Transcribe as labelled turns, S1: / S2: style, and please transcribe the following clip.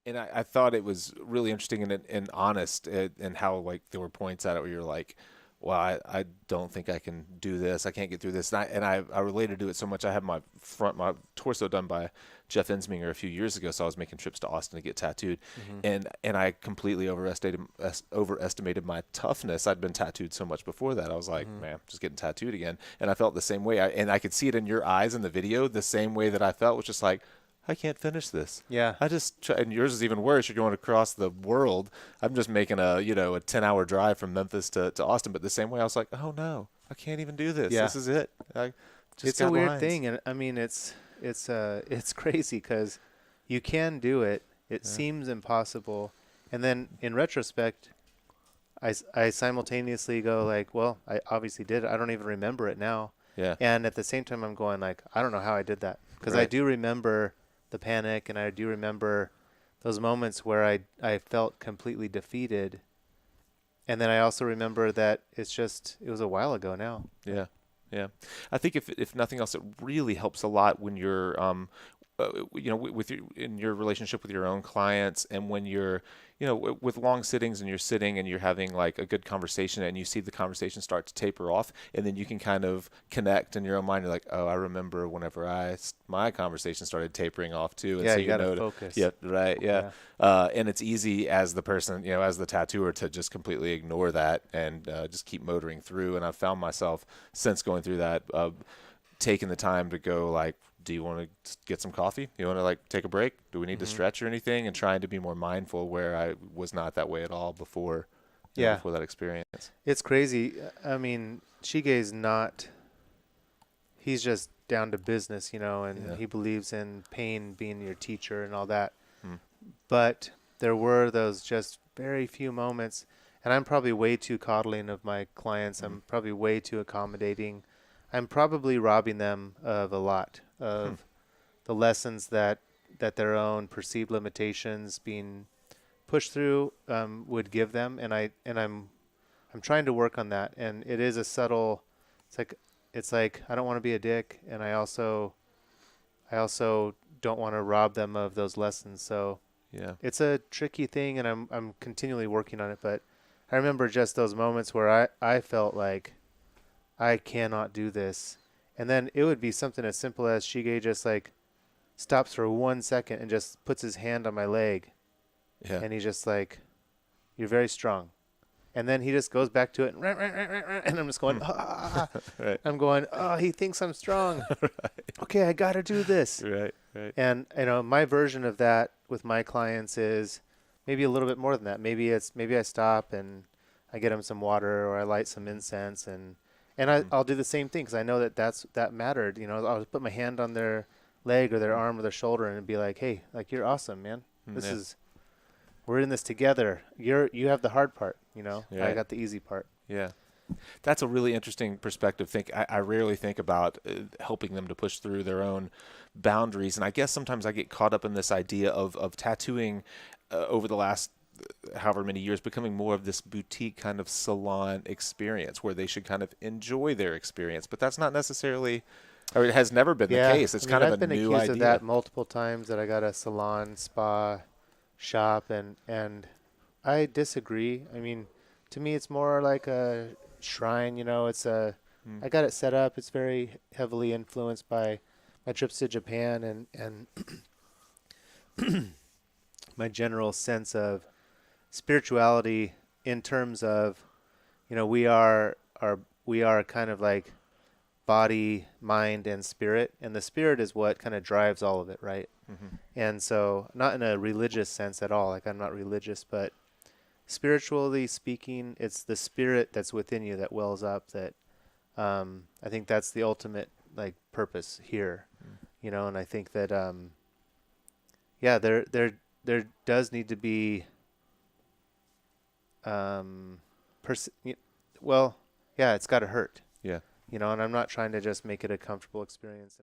S1: And I thought it was really interesting and honest, and how like there were points at it where you're like, well, I don't think I can do this. I can't get through this. And I related to it so much. I had my torso done by Jeff Ensminger a few years ago, so I was making trips to Austin to get tattooed,
S2: Hmm.
S1: and I completely overestimated my toughness. I'd been tattooed so much before that. I was like,
S2: Hmm.
S1: man, I'm just getting tattooed again, and I felt the same way. And I could see it in your eyes in the video, the same way that I felt, was just like, I can't finish this.
S2: Yeah.
S1: I just try, and yours is even worse. You're going across the world. I'm just making a 10-hour drive from Memphis to Austin. But the same way, I was like, oh no, I can't even do this.
S2: Yeah.
S1: This is it. I just
S2: It's a
S1: got
S2: weird
S1: lines.
S2: thing, and I mean, it's crazy because you can do it. It
S1: Yeah.
S2: seems impossible, and then in retrospect, I simultaneously go like, well, I obviously did it. I don't even remember it now,
S1: Yeah.
S2: and at the same time, I'm going like, I don't know how I did that because I
S1: Right.
S2: do remember the panic, and I do remember those moments where I felt completely defeated, and then I also remember that it was a while ago now.
S1: Yeah. Yeah. I think if nothing else, it really helps a lot when you're with your in your relationship with your own clients, and when you're with long sittings and you're sitting and you're having like a good conversation, and you see the conversation start to taper off, and then you can kind of connect in your own mind. You're like, oh, I remember whenever my conversation started tapering off too, and
S2: Yeah,
S1: so
S2: you got to
S1: to
S2: focus.
S1: yeah, right, yeah.
S2: Yeah.
S1: And it's easy as the person, as the tattooer, to just completely ignore that and just keep motoring through. And I've found myself, since going through that, taking the time to go like, do you want to get some coffee? You want to like take a break? Do we need to
S2: Hmm.
S1: stretch or anything? And trying to be more mindful, where I was not that way at all before,
S2: Yeah.
S1: before that experience.
S2: It's crazy. I mean, Shige's not, he's just down to business, and
S1: Yeah.
S2: he believes in pain being your teacher and all that.
S1: Hmm.
S2: But there were those just very few moments, and I'm probably way too coddling of my clients.
S1: Hmm.
S2: I'm probably way too accommodating. I'm probably robbing them of a lot
S1: Hmm.
S2: of the lessons that their own perceived limitations being pushed through would give them, and I'm trying to work on that, and it is a subtle. It's like I don't want to be a dick, and I also don't want to rob them of those lessons. So
S1: Yeah.
S2: it's a tricky thing, and I'm continually working on it. But I remember just those moments where I felt like I cannot do this, and then it would be something as simple as Shige just like stops for 1 second and just puts his hand on my leg,
S1: Yeah.
S2: and he's just like, "You're very strong." And then he just goes back to it, and I'm just going,
S1: Hmm.
S2: ah.
S1: Right.
S2: I'm going, oh, he thinks I'm strong. Okay, I got to do this.
S1: Right. Right.
S2: And my version of that with my clients is maybe a little bit more than that. Maybe I stop and I get them some water, or I light some incense, and
S1: Hmm.
S2: I'll do the same thing because I know that mattered. I'll put my hand on their leg or their
S1: Hmm.
S2: arm or their shoulder and be like, hey, like, you're awesome, man.
S1: Hmm.
S2: This
S1: Yeah.
S2: is We're in this together. You have the hard part, I
S1: Yeah.
S2: got the easy part.
S1: Yeah. That's a really interesting perspective. I rarely think about helping them to push through their own boundaries, and I guess sometimes I get caught up in this idea of tattooing over the last however many years becoming more of this boutique kind of salon experience where they should kind of enjoy their experience, but that's not necessarily, or it has never been the
S2: Yeah,
S1: case.
S2: I
S1: It's
S2: mean,
S1: kind of a
S2: I've been
S1: new
S2: accused of
S1: idea.
S2: that multiple times, that I got a salon, spa, shop, and I disagree. I mean, to me, it's more like a shrine.
S1: Mm.
S2: I got it set up. It's very heavily influenced by my trips to Japan and my general sense of spirituality in terms of, we are kind of like body, mind, and spirit, and the spirit is what kind of drives all of it, right?
S1: Hmm.
S2: And so, not in a religious sense at all. Like, I'm not religious, but spiritually speaking, it's the spirit that's within you that wells up. That I think that's the ultimate like purpose here, And I think that yeah, there does need to be well, yeah, it's got to hurt,
S1: Yeah.
S2: And I'm not trying to just make it a comfortable experience.